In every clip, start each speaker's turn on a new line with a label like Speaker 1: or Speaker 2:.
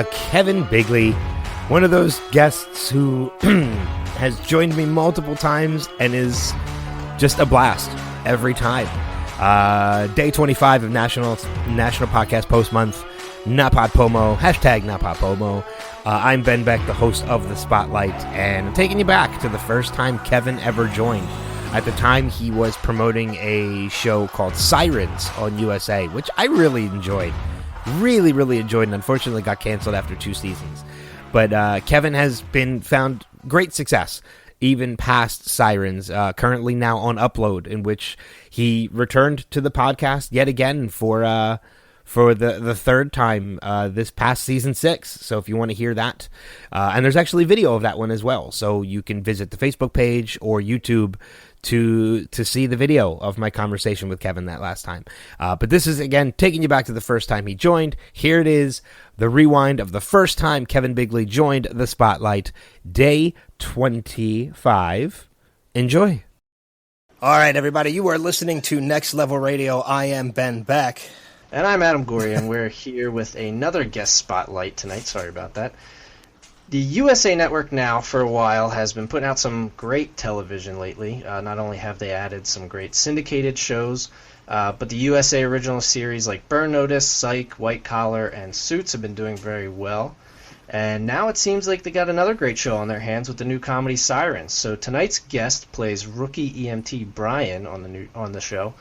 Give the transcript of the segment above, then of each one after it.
Speaker 1: Kevin Bigley, one of those guests who has joined me multiple times and is just a blast every time. Day 25 of National Podcast Post Month, NaPodPoMo, hashtag NaPodPoMo. I'm Ben Beck, the host of The Spotlight, and I'm taking you back to the first time Kevin ever joined. At the time, he was promoting a show called Sirens on USA, which I really enjoyed. Really enjoyed, and unfortunately got canceled after 2 seasons. But Kevin has found great success, even past Sirens, currently now on Upload, in which he returned to the podcast yet again for the third time this past season 6. So if you want to hear that, and there's actually video of that one as well, so you can visit the Facebook page or YouTube to see the video of my conversation with Kevin that last time. But this is, again, taking you back to the first time he joined. Here it is, the rewind of the first time Kevin Bigley joined the Spotlight, day 25. Enjoy. All right, everybody, you are listening to Next Level Radio. I am Ben Beck.
Speaker 2: And I'm Adam Gorey, and we're here with another guest spotlight tonight. Sorry about that. The USA Network now, for a while, has been putting out some great television lately. Not only have they added some great syndicated shows, but the USA original series like Burn Notice, Psych, White Collar, and Suits have been doing very well. And now it seems like they got another great show on their hands with the new comedy Sirens. So tonight's guest plays rookie EMT Brian on the show.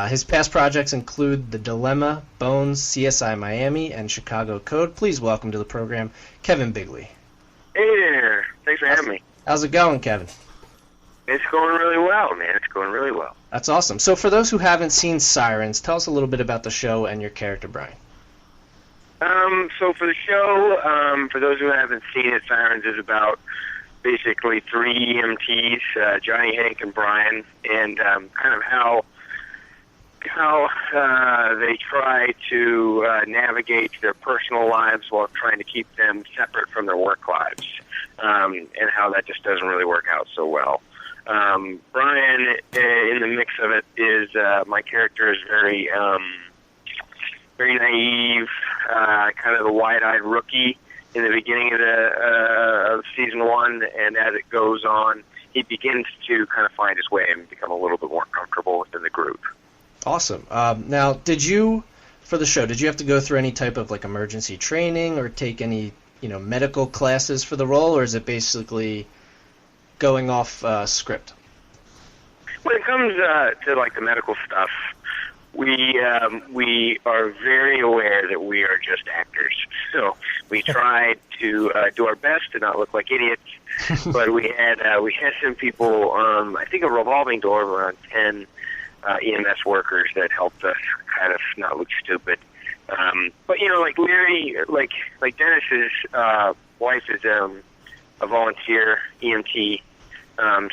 Speaker 2: His past projects include The Dilemma, Bones, CSI Miami, and Chicago Code. Please welcome to the program, Kevin Bigley.
Speaker 3: Hey there. Thanks for having me.
Speaker 2: How's it going, Kevin?
Speaker 3: It's going really well, man. It's going really well.
Speaker 2: That's awesome. So for those who haven't seen Sirens, tell us a little bit about the show and your character, Brian.
Speaker 3: So for the show, for those who haven't seen it, Sirens is about basically 3 EMTs, Johnny, Hank, and Brian, and kind of how they try to navigate their personal lives while trying to keep them separate from their work lives, and how that just doesn't really work out so well. Brian, in the mix of it, is my character is very naive, kind of the wide-eyed rookie in the beginning of season 1, and as it goes on, he begins to kind of find his way and become a little bit more comfortable within the group.
Speaker 2: Awesome. Now, for the show, did you have to go through any type of like emergency training or take any, medical classes for the role, or is it basically going off script?
Speaker 3: When it comes to like the medical stuff, we are very aware that we are just actors. So we tried to do our best to not look like idiots, but we had some people. I think a revolving door of around 10. EMS workers that helped us kind of not look stupid. But like Larry, like Dennis's wife is a volunteer EMT.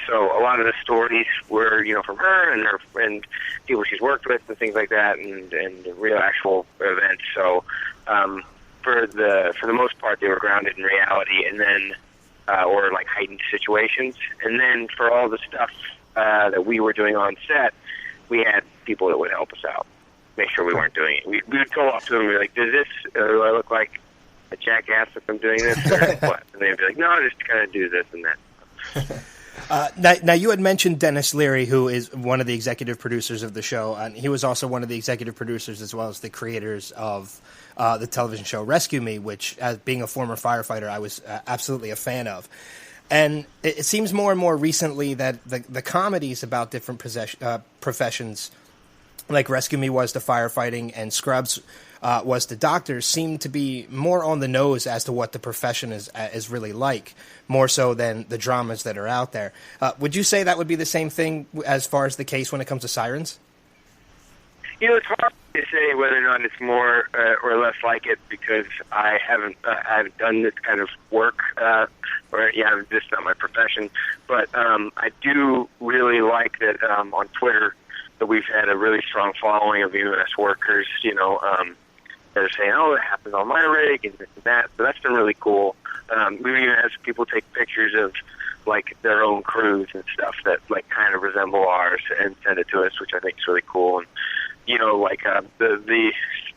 Speaker 3: So a lot of the stories were, from her and people she's worked with and things like that, and real actual events. So for the most part, they were grounded in reality, and then or like heightened situations. And then for all the stuff that we were doing on set, we had people that would help us out, make sure we weren't doing it. We would go up to them and be like, do I look like a jackass if I'm doing this, or what? And they'd be like, no, just kind of do this and that.
Speaker 1: Now, you had mentioned Dennis Leary, who is one of the executive producers of the show, and he was also one of the executive producers as well as the creators of the television show Rescue Me, which, as being a former firefighter, I was absolutely a fan of. And it seems more and more recently that the comedies about different professions, like Rescue Me was to firefighting and Scrubs was to doctors, seem to be more on the nose as to what the profession is really like, more so than the dramas that are out there. Would you say that would be the same thing as far as the case when it comes to Sirens?
Speaker 3: It's hard to say whether or not it's more or less like it, because I haven't done this kind of work, this is not my profession. But I do really like that on Twitter that we've had a really strong following of EMS workers, that are saying, oh, it happens on my rig and this and that. So that's been really cool. We even had people take pictures of like their own crews and stuff that like kind of resemble ours and send it to us, which I think is really cool. And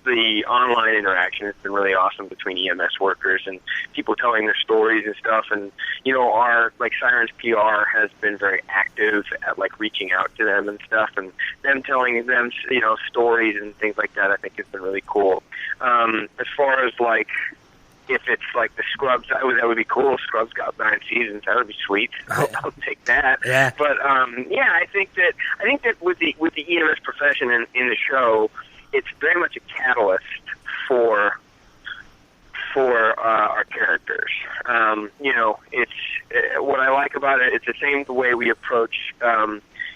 Speaker 3: the online interaction has been really awesome between EMS workers and people telling their stories and stuff. And, you know, our, like, Sirens PR has been very active at, like, reaching out to them and stuff, and them telling them, you know, stories and things like that, I think has been really cool. As far as, like, if it's like the Scrubs, that would be cool. Scrubs got 9 seasons. That would be sweet. I'll take that.
Speaker 1: Yeah.
Speaker 3: But yeah, I think that with the EMS profession in the show, it's very much a catalyst for our characters. You know, it's what I like about it. It's the same way we approach,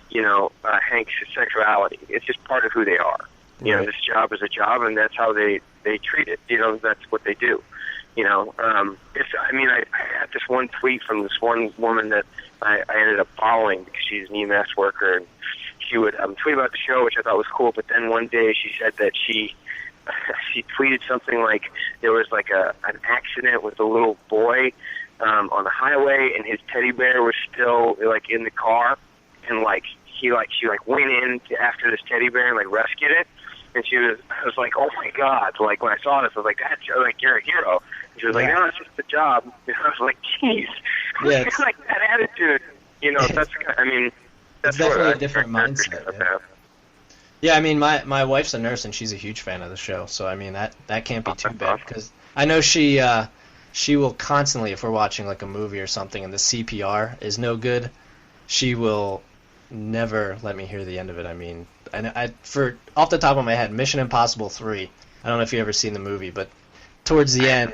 Speaker 3: you know, Hank's sexuality. It's just part of who they are. You know, this job is a job, and that's how they treat it. You know, that's what they do. You know, I had this one tweet from this one woman that I ended up following because she's an EMS worker, and she would tweet about the show, which I thought was cool. But then one day she said that she tweeted something like there was like an accident with a little boy on the highway, and his teddy bear was still like in the car, and she went in after this teddy bear and like rescued it. And I was like, oh my God! Like when I saw this, I was like, that's like you're a hero. And she was like, no, it's just a job. And I was like, jeez,
Speaker 2: yeah,
Speaker 3: like that attitude. You know, that's
Speaker 2: it's definitely a different mindset. Yeah, I mean, my wife's a nurse and she's a huge fan of the show. So I mean that can't be too bad because I know she will constantly, if we're watching like a movie or something and the CPR is no good, she will never let me hear the end of it. I mean, for off the top of my head, Mission Impossible 3. I don't know if you ever seen the movie, but towards the end,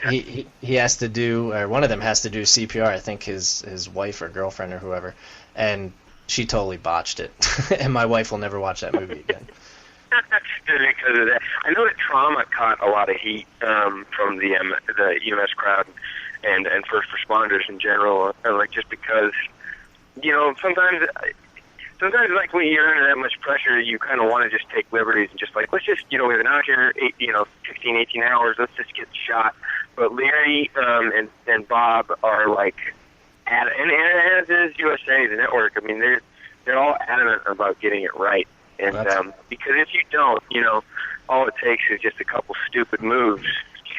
Speaker 2: he has to do, or one of them has to do CPR. I think his wife or girlfriend or whoever, and she totally botched it. And my wife will never watch that movie again.
Speaker 3: Because of that, I know that Trauma caught a lot of heat from the EMS crowd and first responders in general, like just because, you know, sometimes like when you're under that much pressure, you kind of want to just take liberties and just like, let's just, you know, we've been out here 16, 18 hours, let's just get shot. But Larry and Bob are like, and as is USA, the network, I mean, they're all adamant about getting it right. And because if you don't, you know, all it takes is just a couple stupid moves.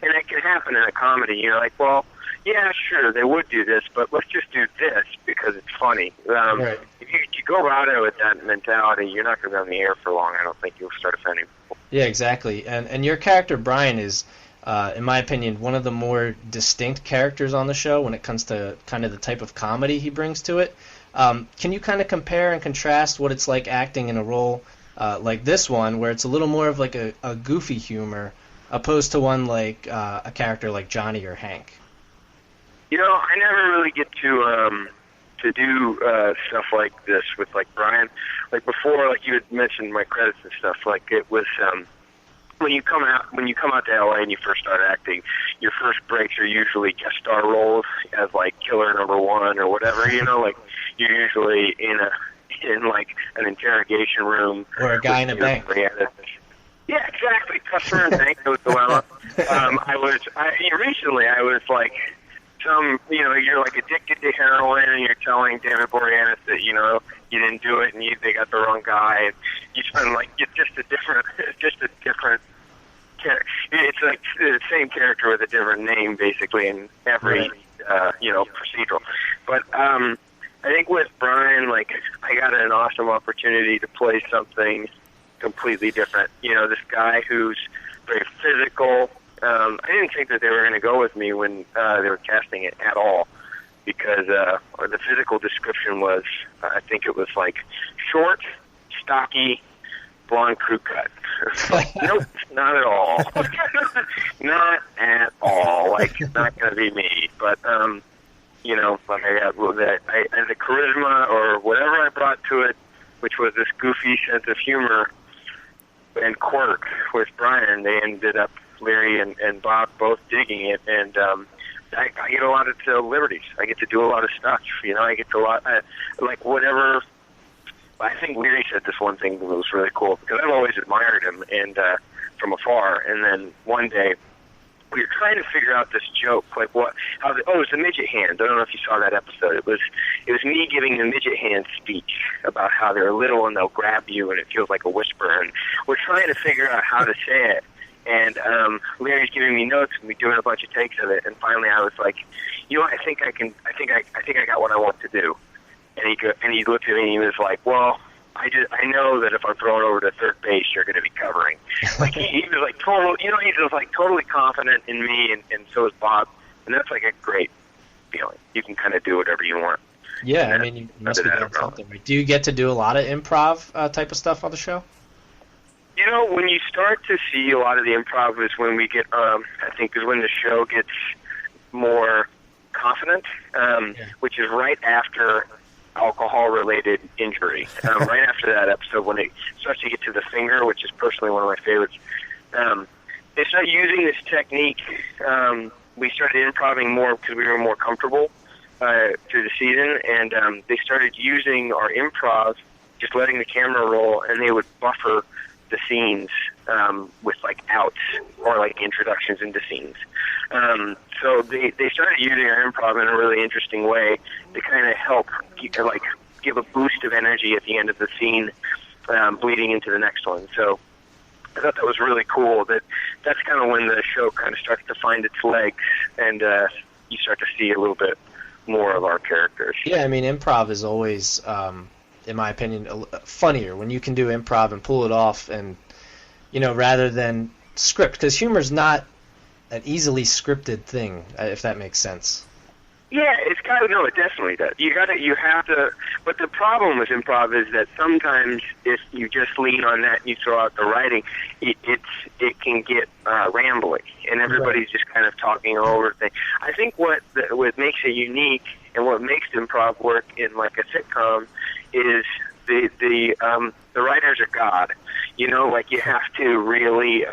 Speaker 3: And it can happen in a comedy. You're like, well, yeah, sure, they would do this, but let's just do this because it's funny.
Speaker 2: Right.
Speaker 3: If you go out there with that mentality, you're not going to be on the air for long. I don't think you'll start offending people.
Speaker 2: Yeah, exactly. And your character, Brian, is, in my opinion, one of the more distinct characters on the show when it comes to kind of the type of comedy he brings to it. Can you kind of compare and contrast what it's like acting in a role like this one, where it's a little more of like a goofy humor, opposed to one like a character like Johnny or Hank?
Speaker 3: You know, I never really get to do stuff like this with like Brian. Like before, like you had mentioned my credits and stuff. Like it was when you come out to LA and you first start acting, your first breaks are usually guest star roles as like killer number one or whatever. You know, like you're usually in like an interrogation room
Speaker 2: or a guy in a bank.
Speaker 3: Yeah, exactly. Customer and bank goes well. Recently I was like. You're like addicted to heroin, and you're telling David Boreanaz that you didn't do it, and they got the wrong guy, and you spend like it's just a different character. It's like the same character with a different name, basically, in every procedural. But I think with Brian, like I got an awesome opportunity to play something completely different. You know, this guy who's very physical. I didn't think that they were going to go with me when they were casting it at all, because the physical description was, I think it was like short, stocky, blonde crew cut. Nope, not at all. Not at all. Like, it's not going to be me. But, like I got the charisma or whatever I brought to it, which was this goofy sense of humor and quirk with Brian, they ended up, Larry and Bob both digging it, and I get a lot of liberties. I get to do a lot of stuff. I get to like whatever. I think Larry said this one thing that was really cool because I've always admired him and from afar. And then one day we were trying to figure out this joke, like it was the midget hands. I don't know if you saw that episode. It was me giving the midget hand speech about how they're little and they'll grab you and it feels like a whisper. And we're trying to figure out how to say it. And Larry's giving me notes, and we're doing a bunch of takes of it. And finally, I was like, you know, I think I got what I want to do. And he looked at me and he was like, well, I know that if I'm throwing over to third base, you're going to be covering. Like he was like total, you know, he was like totally confident in me, and so is Bob. And that's like a great feeling. You can kind of do whatever you want.
Speaker 2: Yeah, I mean, you must be doing something. Do you get to do a lot of improv type of stuff on the show?
Speaker 3: You know, when you start to see a lot of the improv is when we get, I think, is when the show gets more confident, which is right after alcohol-related injury. Right after that episode, when it starts to get to the finger, which is personally one of my favorites, they start using this technique. We started improvising more because we were more comfortable through the season, and they started using our improv, just letting the camera roll, and they would buffer the scenes with like outs or like introductions into scenes. So they started using our improv in a really interesting way to kind of help give a boost of energy at the end of the scene, bleeding into the next one. So I thought that was really cool. That's kind of when the show kind of starts to find its legs, and you start to see a little bit more of our characters.
Speaker 2: Yeah, I mean, improv is always, in my opinion, funnier when you can do improv and pull it off, and you know, rather than script, because humor's not an easily scripted thing, if that makes sense.
Speaker 3: Yeah, it definitely does. You have to. But the problem with improv is that sometimes if you just lean on that and you throw out the writing, it can get rambling, and everybody's just kind of talking over things. I think what makes it unique and what makes improv work in like a sitcom is the writers are God. You know, like you have to really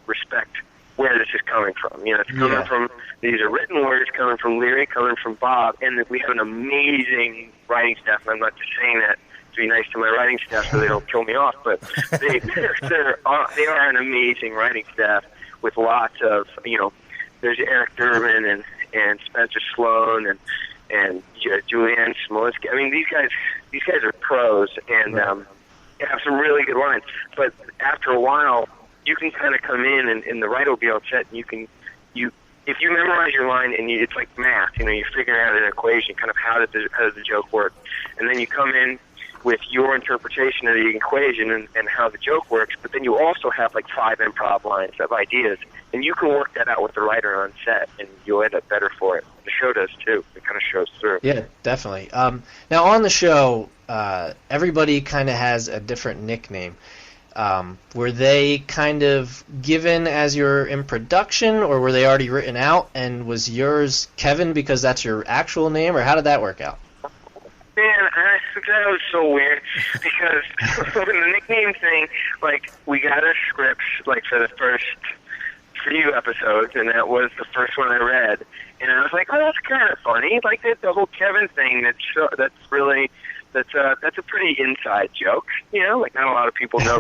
Speaker 3: respect where this is coming from. You know, it's coming from, these are written words coming from Leary, coming from Bob, and that we have an amazing writing staff, and I'm not just saying that to be nice to my writing staff so they don't kill me off, but they are an amazing writing staff with lots of, you know, there's Eric Durbin and Spencer Sloan and Julianne Smolinski. I mean, these guys are pros, and have some really good lines, but after a while, you can kind of come in and the writer will be on set, and if you memorize your line and it's like math, you know, you're figuring out an equation, kind of how does the joke work, and then you come in with your interpretation of the equation and how the joke works, but then you also have like 5 improv lines of ideas, and you can work that out with the writer on set, and you'll end up better for it. The show does too. It kind of shows through.
Speaker 2: Yeah, definitely. Now on the show, everybody kind of has a different nickname. Were they kind of given as you're in production, or were they already written out? And was yours Kevin because that's your actual name, or how did that work out?
Speaker 3: Man, that was so weird because the nickname thing, like, we got our scripts, like, for the first few episodes, and that was the first one I read. And I was like, oh, that's kind of funny. Like, the whole Kevin thing, that's a pretty inside joke, you know, like not a lot of people know.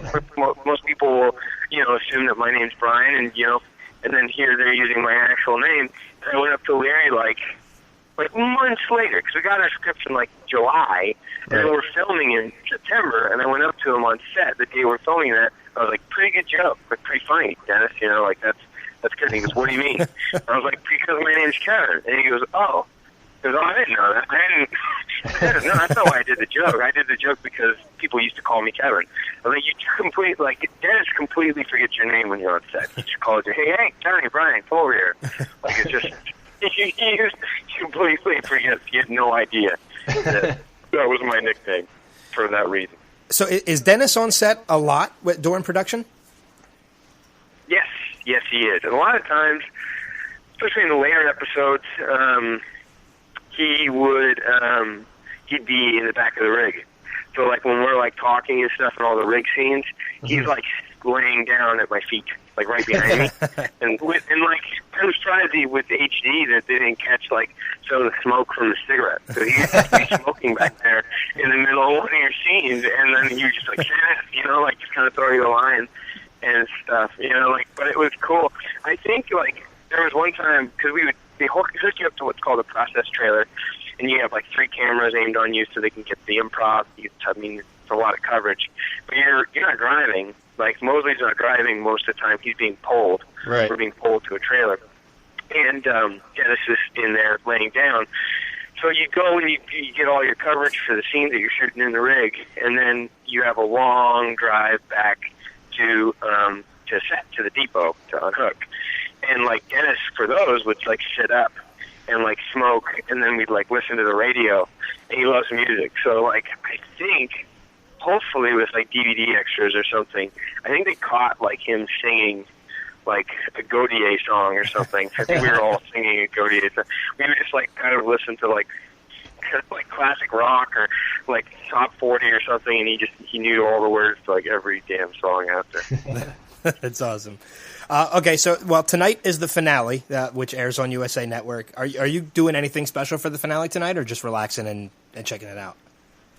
Speaker 3: Most people will, you know, assume that my name's Brian, and, you know, and then here they're using my actual name. And I went up to Larry like months later, because we got our scripts in like July, and then we're filming in September, and I went up to him on set the day we're filming that. I was like, pretty good joke, but pretty funny, Dennis, you know, like that's good. He goes, what do you mean? I was like, because my name's Kevin. And he goes, oh. He goes, oh, I didn't know that. No, that's not why I did the joke. I did the joke because people used to call me Kevin. I mean, Dennis completely forgets your name when you're on set. He just calls you, hey, Johnny, Brian, come over here. Like, it's just, you completely forget. You have no idea. That was my nickname for that reason.
Speaker 1: So is Dennis on set a lot during production?
Speaker 3: Yes, he is. And a lot of times, especially in the later episodes, he'd be in the back of the rig. So like when we're like talking and stuff and all the rig scenes, he's like laying down at my feet, like right behind me. And like I was trying to be with HD that they didn't catch like some of the smoke from the cigarette. So he used to be smoking back there in the middle of one of your scenes, and then you just like, you know, like just kind of throw you a line and stuff, you know, like. But it was cool. I think like there was one time because they hook you up to what's called a process trailer, and you have like 3 cameras aimed on you so they can get the improv. I mean, it's a lot of coverage, but you're not driving, like Mosley's not driving most of the time; he's being pulled.
Speaker 2: Right.
Speaker 3: We're being pulled to a trailer, and Dennis is in there laying down. So you go and you get all your coverage for the scene that you're shooting in the rig, and then you have a long drive back to the depot to unhook. And like Dennis for those would like sit up and like smoke, and then we'd like listen to the radio. And he loves music, so like I think hopefully with like DVD extras or something, I think they caught like him singing like a Gaudier song or something. I think we were all singing a Gaudier song. We would just like kind of listen to like classic rock or like top 40 or something, and he knew all the words to like every damn song out there.
Speaker 4: That's awesome. Okay, so tonight is the finale, which airs on USA Network. Are you doing anything special for the finale tonight, or just relaxing and checking it out?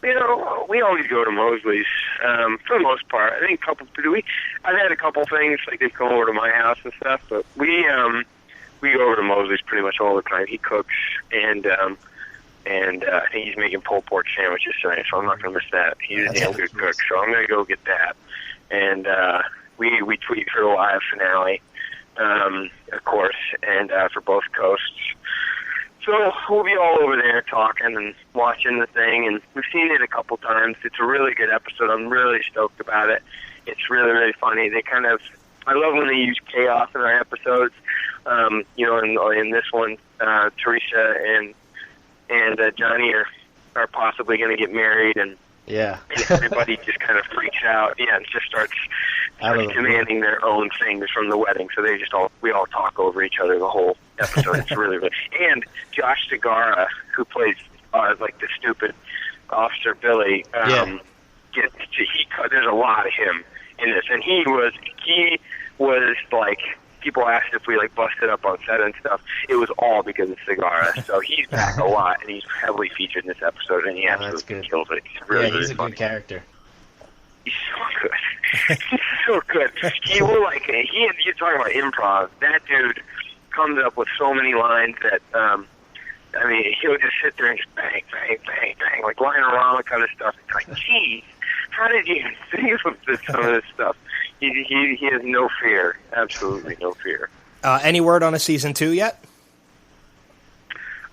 Speaker 3: You know, we always go to Mosley's for the most part. I think I've had a couple things like they've come over to my house and stuff, but we go over to Mosley's pretty much all the time. He cooks, and I think he's making pulled pork sandwiches tonight, so I'm not going to miss that. He's a damn good cook, so I'm going to go get that. And we tweet for the live finale, of course, and for both coasts. So we'll be all over there talking and watching the thing, and we've seen it a couple times. It's a really good episode. I'm really stoked about it. It's really, really funny. I love when they use chaos in our episodes. You know, in this one, Teresa and Johnny are possibly going to get married, and
Speaker 2: yeah,
Speaker 3: everybody just kind of freaks out. Yeah, and just starts demanding their own things from the wedding. So we all talk over each other the whole episode. It's really, really. And Josh Segarra, who plays like the stupid Officer Billy, there's a lot of him in this, and he was like. People asked if we like busted up on set and stuff. It was all because of Segarra. So he's back a lot, and he's heavily featured in this episode, and he absolutely kills it. He's really,
Speaker 2: he's
Speaker 3: really
Speaker 2: a
Speaker 3: funny.
Speaker 2: good character.
Speaker 3: He's so good. He's so good. He will you're talking about improv. That dude comes up with so many lines that he'll just sit there and just bang, bang, bang, bang, like lying around kind of stuff. It's like, geez, how did you even think of some of this stuff? He has no fear, absolutely no fear.
Speaker 4: Any word on a season 2 yet?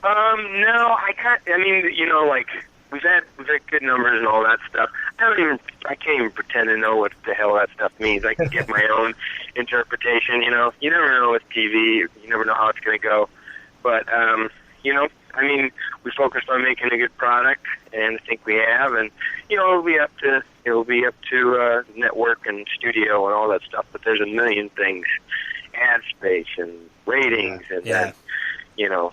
Speaker 3: No, I can't. I mean, you know, like we've had good numbers and all that stuff. I can't even pretend to know what the hell that stuff means. I can get my own interpretation. You know, you never know with TV. You never know how it's going to go. But you know, I mean, we focused on making a good product, and I think we have. And you know, it'll be up to network and studio and all that stuff. But there's a million things, ad space and ratings, and then you know,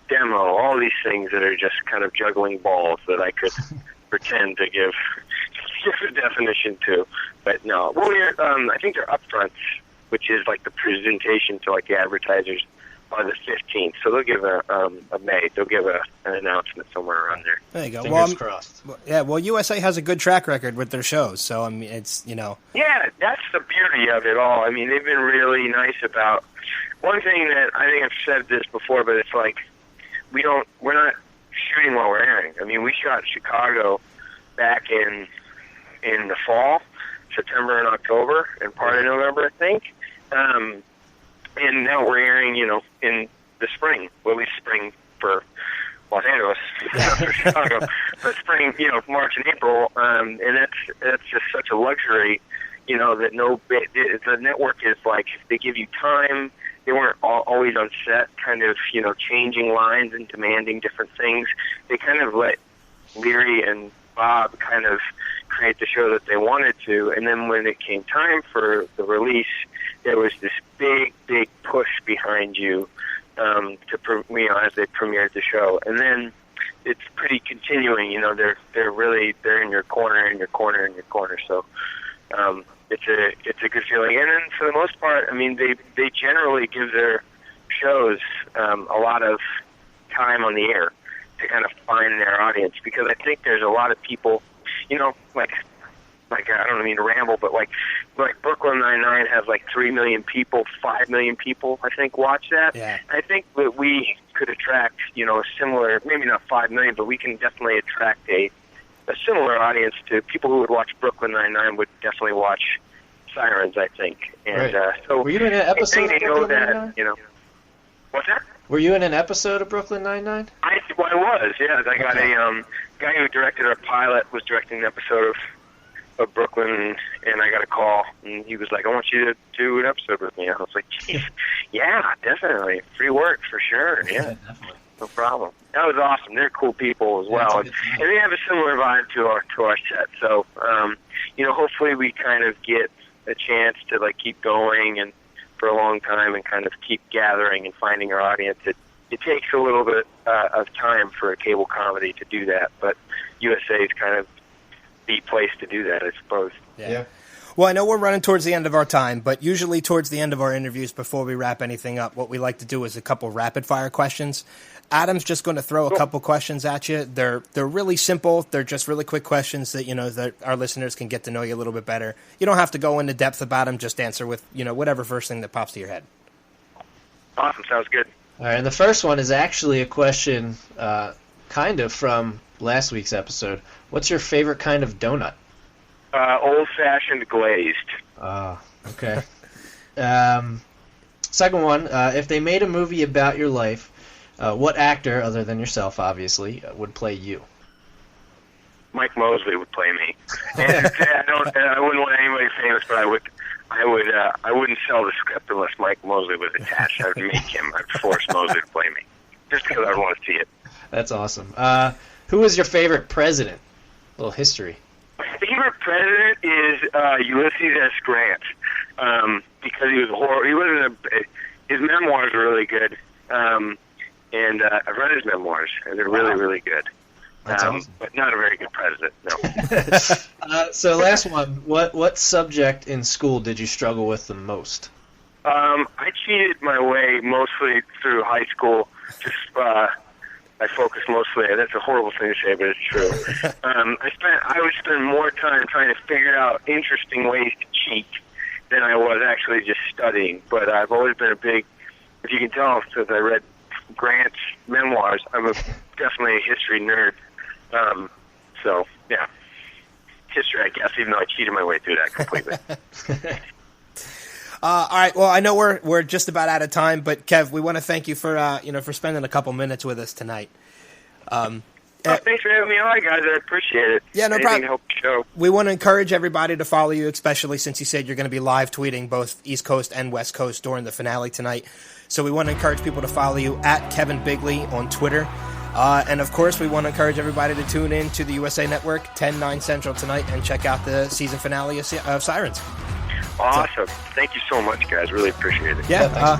Speaker 3: demo, all these things that are just kind of juggling balls that I could pretend to give a definition to. But no, I think they're upfronts, which is like the presentation to like the advertisers on the 15th. So they'll give they'll give an announcement somewhere around there.
Speaker 4: There you go.
Speaker 2: Fingers crossed.
Speaker 4: Yeah, well, USA has a good track record with their shows, so I mean, it's, you know.
Speaker 3: Yeah, that's the beauty of it all. I mean, they've been really nice about one thing that I think I've said this before, but it's like we're not shooting while we're airing. I mean, we shot Chicago back in the fall, September and October, and part of November, I think. And now we're airing, you know, in the spring. Well, at least spring for Los Angeles, not for Chicago, but spring, you know, March and April. And that's just such a luxury, you know, that the network is like, they give you time. They weren't always on set, kind of, you know, changing lines and demanding different things. They kind of let Leary and Bob kind of create the show that they wanted to. And then when it came time for the release, there was this big, big push behind you as they premiered the show. And then it's pretty continuing. You know, they're in your corner. So it's a good feeling. And then for the most part, I mean, they generally give their shows a lot of time on the air to kind of find their audience, because I think there's a lot of people, you know, like I don't mean to ramble, but like Brooklyn Nine-Nine has like 3 million people, 5 million people, I think, watch that.
Speaker 4: Yeah.
Speaker 3: I think that we could attract, you know, a similar, maybe not 5 million, but we can definitely attract a similar audience to people who would watch Brooklyn Nine-Nine would definitely watch Sirens, I think. And
Speaker 2: Right.
Speaker 3: so
Speaker 2: Were you in an episode
Speaker 3: I think
Speaker 2: of
Speaker 3: they know
Speaker 2: Brooklyn
Speaker 3: that,
Speaker 2: Nine-Nine?
Speaker 3: you know. What's that?
Speaker 2: Were you in an episode of Brooklyn Nine-Nine?
Speaker 3: I was, yeah. I got
Speaker 2: Okay.
Speaker 3: a guy who directed our pilot was directing an episode of Brooklyn, and I got a call, and he was like, "I want you to do an episode with me." I was like, "Geez, yeah, definitely, free work for sure, yeah,
Speaker 2: Definitely.
Speaker 3: no problem." That was awesome. They're cool people as
Speaker 2: Yeah,
Speaker 3: well,
Speaker 2: it's a good time.
Speaker 3: and they have a similar vibe to our set. So, you know, hopefully we kind of get a chance to like keep going and for a long time and kind of keep gathering and finding our audience. It takes a little bit of time for a cable comedy to do that, but USA is kind of the place to do that, I suppose.
Speaker 2: Yeah.
Speaker 4: Well, I know we're running towards the end of our time, but usually towards the end of our interviews, before we wrap anything up, what we like to do is a couple rapid-fire questions. Adam's just going to throw a couple questions at you. They're really simple. They're just really quick questions that, you know, that our listeners can get to know you a little bit better. You don't have to go into depth about them. Just answer with, you know, whatever first thing that pops to your head.
Speaker 3: Awesome, sounds good.
Speaker 2: All right, and the first one is actually a question kind of from last week's episode. What's your favorite kind of donut?
Speaker 3: Old-fashioned glazed.
Speaker 2: Okay. Second one, if they made a movie about your life, what actor, other than yourself, obviously, would play you?
Speaker 3: Mike Mosley would play me. And I wouldn't want anybody famous, but I wouldn't sell the script unless Mike Mosley was attached. I would make him. I'd force Mosley to play me, just because I want to see it.
Speaker 2: That's awesome. Who was your favorite president? A little history.
Speaker 3: My favorite president is Ulysses S. Grant, because he was horrible. He wasn't his memoirs are really good, and I've read his memoirs, and they're really, really good.
Speaker 2: That's awesome.
Speaker 3: But not a very good president, no.
Speaker 2: So last one, what subject in school did you struggle with the most?
Speaker 3: I cheated my way mostly through high school. Just I focused mostly. That's a horrible thing to say, but it's true. I would spend more time trying to figure out interesting ways to cheat than I was actually just studying. But I've always been a big, if you can tell, since I read Grant's memoirs, I'm definitely a history nerd. So yeah, history, I guess, even though I cheated my way through that completely.
Speaker 4: All right. Well, I know we're just about out of time, but Kev, we want to thank you for for spending a couple minutes with us tonight.
Speaker 3: Thanks for having me on, guys. I appreciate it.
Speaker 4: Yeah, no
Speaker 3: Anything
Speaker 4: problem.
Speaker 3: to help the show.
Speaker 4: We want to encourage everybody to follow you, especially since you said you're going to be live tweeting both East Coast and West Coast during the finale tonight. So we want to encourage people to follow you at Kevin Bigley on Twitter. And of course, we want to encourage everybody to tune in to the USA Network 10/9 Central tonight and check out the season finale of Sirens.
Speaker 3: Awesome. Thank you so much, guys. Really appreciate it.
Speaker 4: Yeah.